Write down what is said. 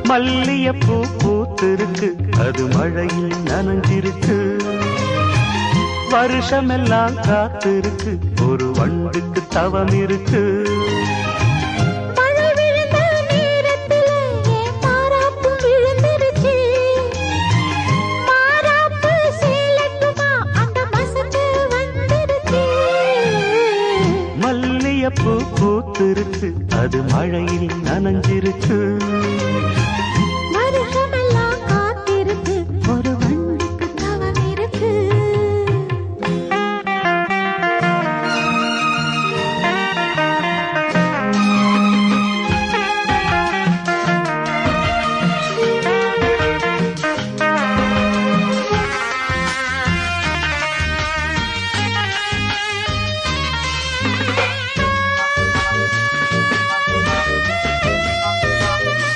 மல்லியப்பூ பூத்திருக்கு, அது மழையில் நனைஞ்சிருக்கு. வருஷமெல்லாம் காத்திருக்கு, ஒரு வண்டுக்கு தவம் இருக்கு. மல்லியப்பூ பூத்திருக்கு, அது மழையில் நனைஞ்சிருக்கு.